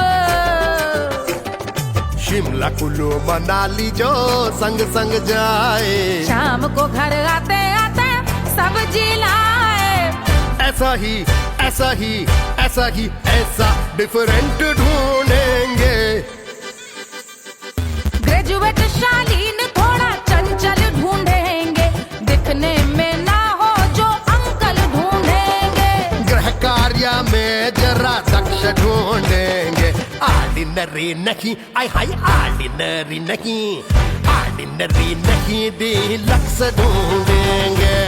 शिमला कुल्लू मनाली जो संग संग जाए, शाम को घर आते आते सब्जी लाए। ऐसा ही ऐसा ही ऐसा ही ऐसा डिफरेंट ढूंढेंगे। ग्रेजुएट शालीन थोड़ा चंचल ढूंढेंगे, दिखने में ना हो जो अंकल ढूंढेंगे। गृह कार्य में जरा दक्ष ढूंढेंगे। ऑर्डिनरी नहीं, आय हाय ऑर्डिनरी नहीं, ऑर्डिनरी नहीं डीलक्स ढूंढेंगे।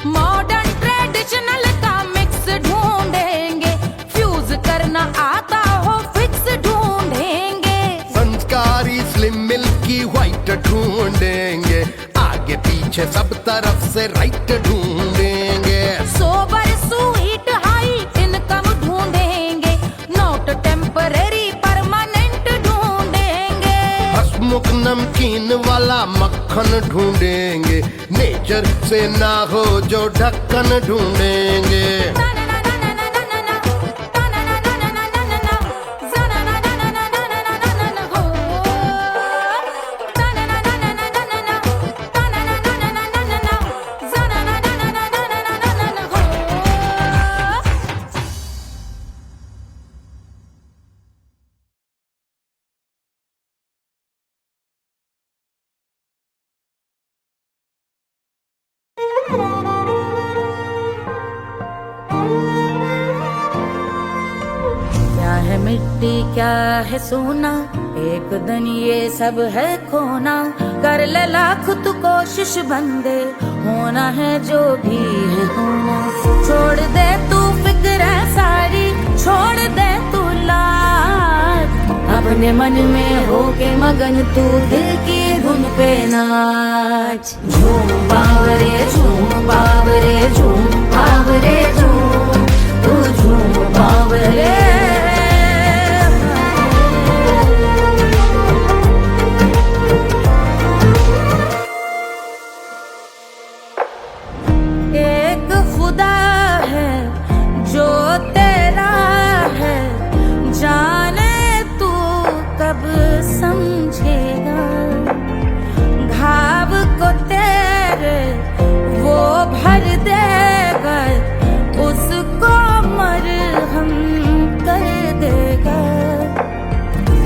मॉडर्न ट्रेडिशनल का मिक्स ढूंढेंगे, फ्यूज करना आता हो फिक्स ढूंढेंगे। संस्कारी स्लिम मिल्की व्हाइट ढूंढेंगे, आगे पीछे सब तरफ से राइट ढूंढेंगे। सोबर स्वीट हाई इनकम ढूंढेंगे, नोट टेम्परेरी परमानेंट ढूंढेंगे। हसमुख नमकीन वाला मक्खन ढूंढेंगे, नेचर से ना हो जो ढक्कन ढूंढेंगे। क्या है मिट्टी क्या है सोना, एक दिन ये सब है खोना। कर ले लाख तू कोशिश बंदे, होना है जो भी है होना। छोड़ दे तू फिक्र सारी, छोड़ दे तू लाज, अपने मन में होके मगन तू दिल की धुन पे नाच। झूम बावरे झूम बावरे झूम बावरे झूम, तू झूम बावरे। एक खुदा है जो तेरा है, जाने तू कब समझेगा। घाव को तेरे वो भर देगा, उसको मरहम कर देगा।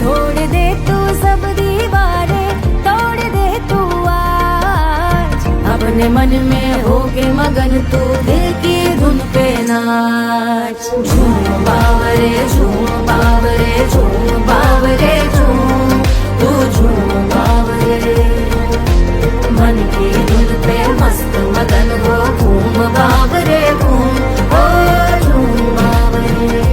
तोड़ दे तू सब दीवारें, तोड़ दे तू आज, अपने मन में होके मगन तू दिल की धुन पे नाच। झूम बावरे झूम बावरे झूम बावरे झूम, तू झूम बावरे। मन की धुन पे मस्त मगन हो, घूम बावरे घूम, ओ झूम बावरे।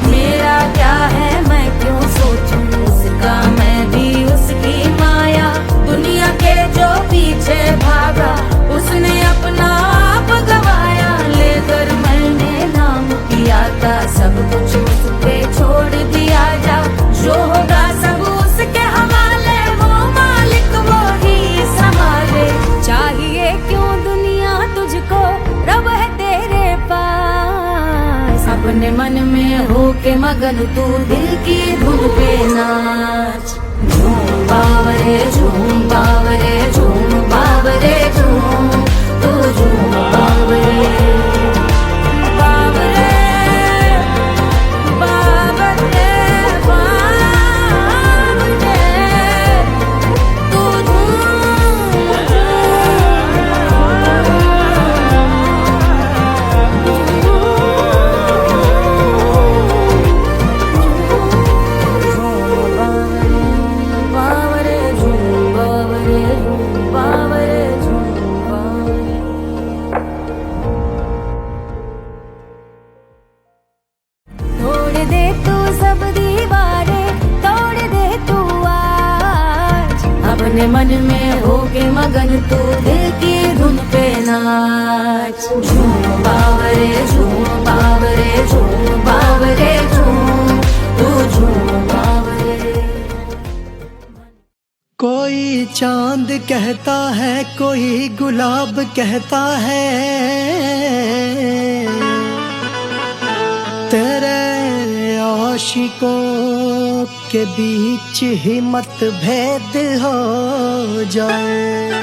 मेरा क्या है मैं क्यों सोचूं उसका, मैं भी उसकी माया। दुनिया के जो पीछे भागा, उसने अपना आप गवाया। लेकर मैंने नाम किया था, सब कुछ उस पे छोड़ दिया जा। जो होगा सब उसके हवाले, वो मालिक वो ही संभाले। चाहिए क्यों दुनिया तुझको, रब है तेरे पास। अपने मन में होके मगन तू दिल की धुन पे नाच। झूम बावरे झूम बावरे झूम बावरे झूम, तू झूम बावरे। बावरे बावरे बावरे, तू बावरे झूम बावरे। दे तू सब दीवारें, तोड़ दे तू आज। अपने मन में होके मगन तू दिल की धुन पे नाच। झूम बावरे झूम बावरे झूम बावरे झूम, तू झूम बावरे। कोई चांद कहता है, कोई गुलाब कहता है, तेरे आशिकों के बीच ही मतभेद हो जाए।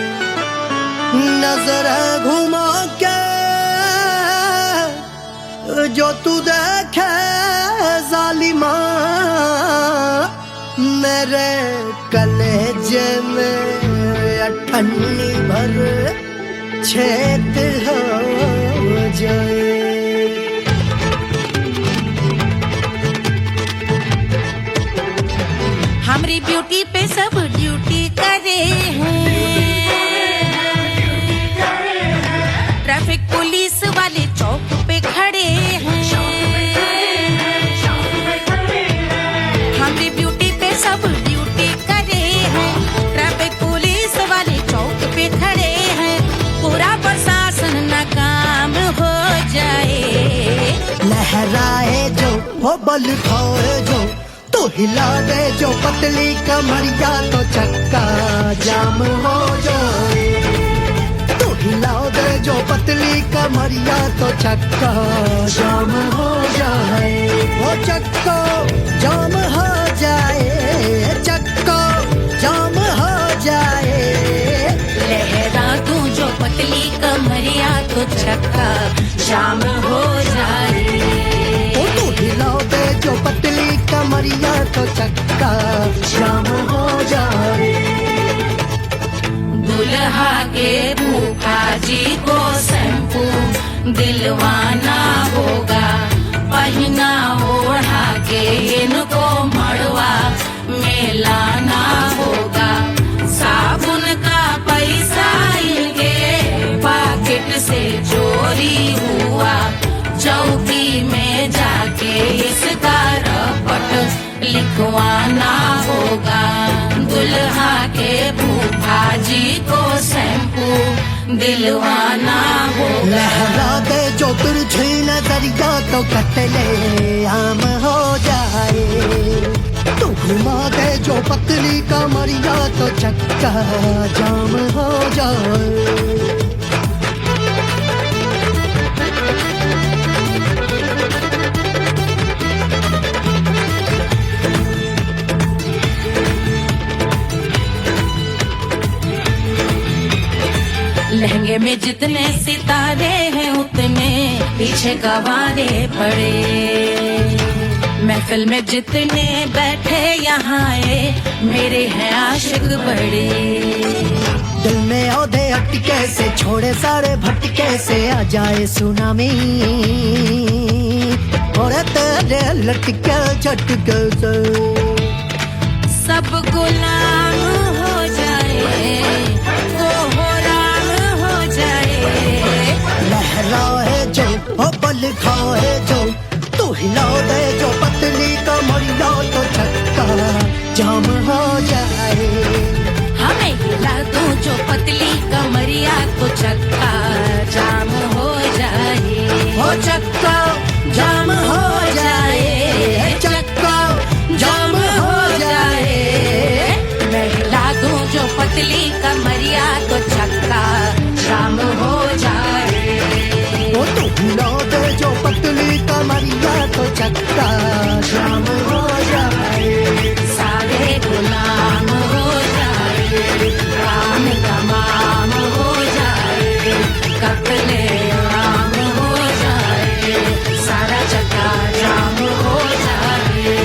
नजर घुमा के जो तू देखे जालिमा, मेरे कलेजे में अठन्नी भर छेद हो जाए। हमारी ब्यूटी पे सब ड्यूटी करे हैं, ट्रैफिक पुलिस वाले चौक पे खड़े हैं। हमारी ब्यूटी पे सब ड्यूटी करे हैं, ट्रैफिक पुलिस वाले चौक पे खड़े हैं। पूरा प्रशासन नाकाम हो जाए। लहराए जो वो बल खाए जो, तो हिला दे जो पतली कमरिया, तो चक्का जाम हो जाए। तो हिला दे जो पतली कमरिया, तो चक्का जाम हो जाए। वो चक्का जाम हो जाए, चक्का जाम हो जाए। लहरा तू जो पतली कमरिया, तो चक्का जाम हो जाए। तो हिला दे जो पतली कमरिया, तो चक्का जाम हो जाए। दुल्हा के फूफा जी को शैम्पू दिलवाना होगा, पहना ओढ़ा के इनको मड़वा में लाना होगा। साबुन का पैसा इनके पॉकेट से चोरी हुआ, चौकी में जाके इसका रपट लिखवाना होगा। दुल्हा के फूफा जी को शैम्पू दिलवाना होगा। लहरा दे जो तुरझी नजरिया, तो कतले आम हो जाए। तू घुमा दे जो पतली कमरिया, तो चक्का जाम हो जाए। लहंगे में जितने सितारे हैं, उतने पीछे गवारे पड़े। महफिल में जितने बैठे यहाँ आए, मेरे हैं आशिक बड़े। दिल में औधे अटके से, छोड़े सारे भटके से, आ जाए सुनामी और तेरे लटके झटके से सब गुलाम हो जाए, वो हो राम हो जाए। लहराए जो ओ बल खाए जो, तू हिला दे जो पतली कमरिया, तो चक्का जाम हो जाए। हमें हिला दो जो पतली कमरिया, तो चक्का जाम हो जाए। ओ चक्का जाम हो जाए, चक्का जाम हो जाए। मैं हिला दूं जो पतली कमरिया, तो चक्का जाम हो जाए। ओ तू हिला दे जो पतली कमरिया, तो चक्का जाम हो जाए। सारे गुलाम हो जाए, काम तमाम हो जाए। कपले आम हो जाए, सारा चक्का जाम हो जाए।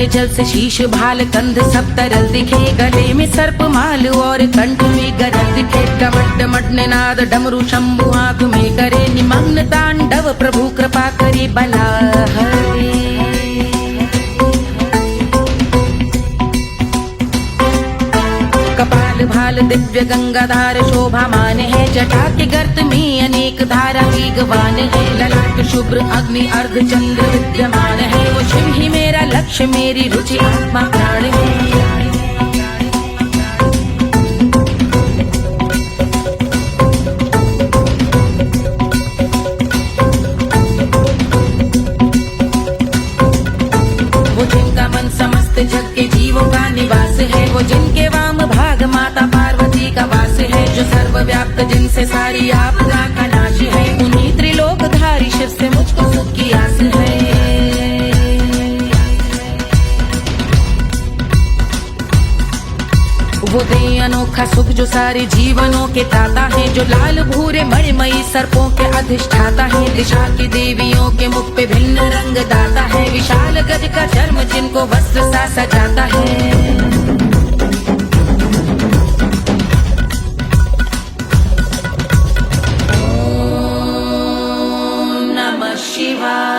जल से शीश भाल कंध सब तरल दिखे, गले में सर्प माल और कंठ में गरल दिखे। डमट डमट निनाद डमरू शंभु आंख में करे निमग्न तांडव, प्रभु कृपा करे बला हरे। कपाल भाल दिव्य गंगाधार शोभामान है, जटा के गर्त में अनेक धारा वेगवान है। ललाट शुभ्र अग्नि अर्ध चंद्र विद्यमान है, वो शिव ही मेरा लक्ष्य मेरी रुचि आत्मा प्राण है। वो जिनका मन समस्त जग के जीवों का निवास है, वो जिनके वाम भाग माता पार्वती का वास है। जो सर्वव्याप्त जिनसे सारी आपदा का नाश है, उन्हीं त्रिलोकधारी शिव से मुझको सुख की आस है। वो दे अनोखा सुख जो सारे जीवनों के दाता है, जो लाल भूरे मणिमयी सर्पों के अधिष्ठाता है। दिशा की देवियों के मुख पे भिन्न रंग दाता है, विशाल गज का चर्म जिनको वस्त्र सा सजाता है। ओम नमः शिवाय।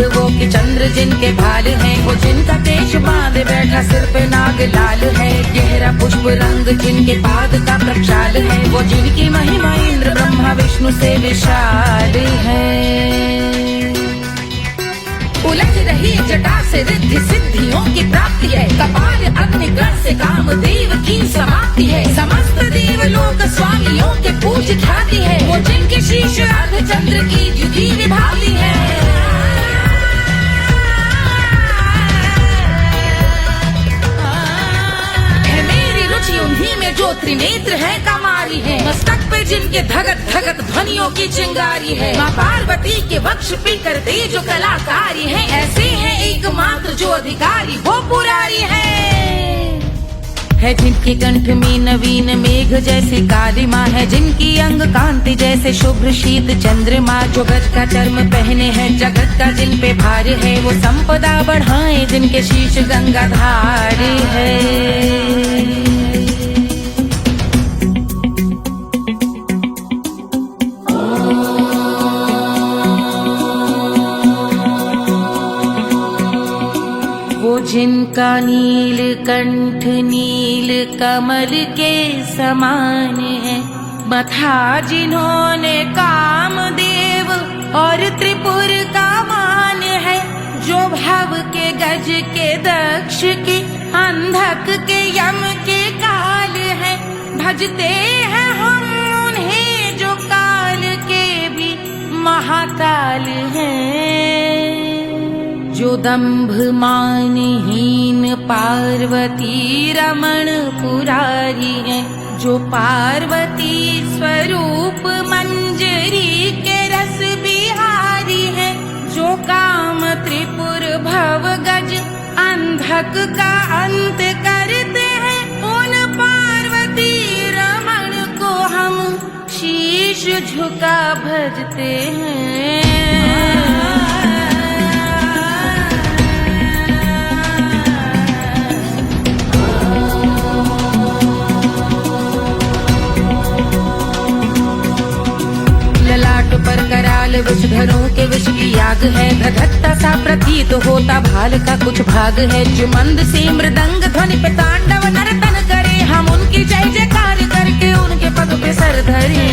वो कि चंद्र जिनके भाल हैं, वो जिनका केश बांधे बैठा सिर पे नाग लाल है। गहरा पुष्प रंग जिनके पाद का प्रक्षाल है, वो जिनकी महिमा इंद्र ब्रह्मा विष्णु से विशाल है। उलझ रही जटा से रिद्धि सिद्धियों की प्राप्ति है, कपाल अग्निग्रह से कामदेव की समाप्ति है। समस्त देवलोक स्वामियों के पूज ख्याति है, वो जिनके शीश अर्ध चंद्र की द्युति विभाती है। उन्हीं में जो त्रिनेत्र है कमारी है, मस्तक पे जिनके धगत धगत ध्वनियों की चिंगारी है। माँ पार्वती के वक्ष पे करते जो कलाकारी है, ऐसे है एकमात्र जो अधिकारी वो पुरारी है। जिनके कंठ में नवीन मेघ जैसी काली माँ है, जिनकी अंग कांति जैसे शुभ्र शीत चंद्रमा। जो गज का चर्म पहने हैं जगत का जिन पे भार है, वो संपदा बढ़ाए जिनके शीश गंगाधार है। जिनका नील कंठ नील कमल के समान है, मथा जिन्होंने कामदेव और त्रिपुर का मान है। जो भव के गज के दक्ष के अंधक के यम के काल है, भजते हैं हम उन्हें जो काल के भी महाकाल हैं। जो दंभ मानहीन पार्वती रमण पुरारी है, जो पार्वती स्वरूप मंजरी के रस बिहारी है। जो काम त्रिपुर भव गज अंधक का अंत करते हैं, उन पार्वती रमण को हम शीश झुका भजते हैं। पर कराल विषधरों के विष की आग है, धधकता सा प्रतीत होता भाल का कुछ भाग है। जो मंद से मृदंग ध्वनि पे तांडव नर्तन करे, हम उनकी जय जयकार करके उनके पद पे सर धरे।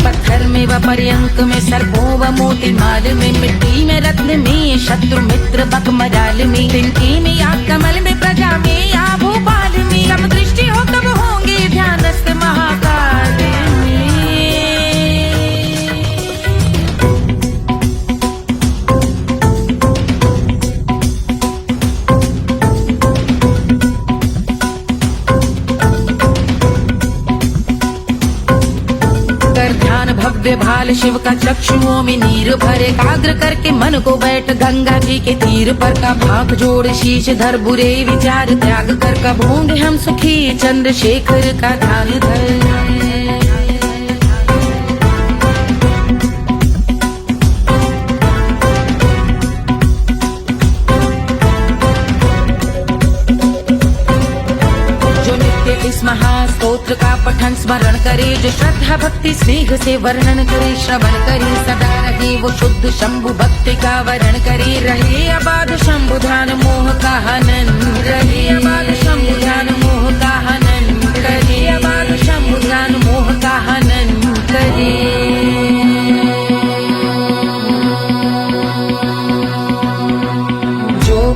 पत्थर में व पर्यंक में सर्पों व मोती माल में, मिट्टी में रत्न में शत्रु मित्र बकमराल में, तिनके में या कमल में प्रजा में या भोपाल में। सब दृष्टि हो तब होंगे ध्यानस्थ महाकाल में। भव्य भाल शिव का चक्षुओं में नीर भरे, एकाग्र करके मन को बैठ गंगा जी के तीर पर का भाग जोड़ शीश धर, बुरे विचार त्याग कर का भोंग हम सुखी चंद्रशेखर का ध्यान धर। इस महास्तोत्र का पठन स्मरण करे, जो श्रद्धा भक्ति स्नेह से वर्णन करे, श्रवण करे सदा रहे वो शुद्ध शंभु भक्ति का वरण करे, रहे अबाध शंभु ध्यान मोह का हनन, रहे अबाध शंभु ध्यान मोह का हनन करे, अबाध शंभु ध्यान मोह का हनन करे।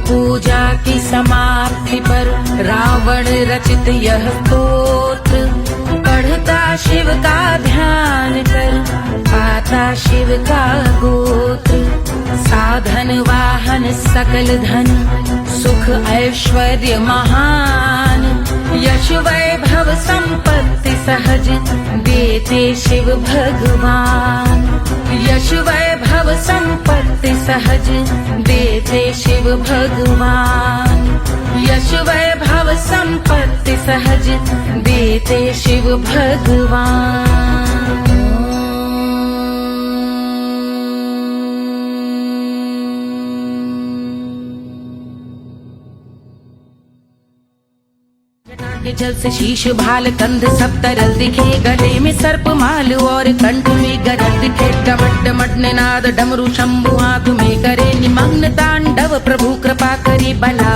पूजा की समाप्ति पर रावण रचित यह स्तोत्र, पढ़ता शिव का ध्यान कर पाता शिव का गोत्र, साधन वाहन सकल धन सुख ऐश्वर्य महान, यश वैभव संपत्ति सहज देते शिव भगवान, यश वैभव संपत्ति सहज देते शिव भगवान, यश वैभव संपत्ति सहज देते शिव भगवान। के जल से शीश भाल कंध सब तरल दिखे, गले में सर्प माल और कंठ में गरल दिखे, डमट डमट निनाद डमरू शंभु हाथ में करे निमग्न तांडव, प्रभु कृपा करे बला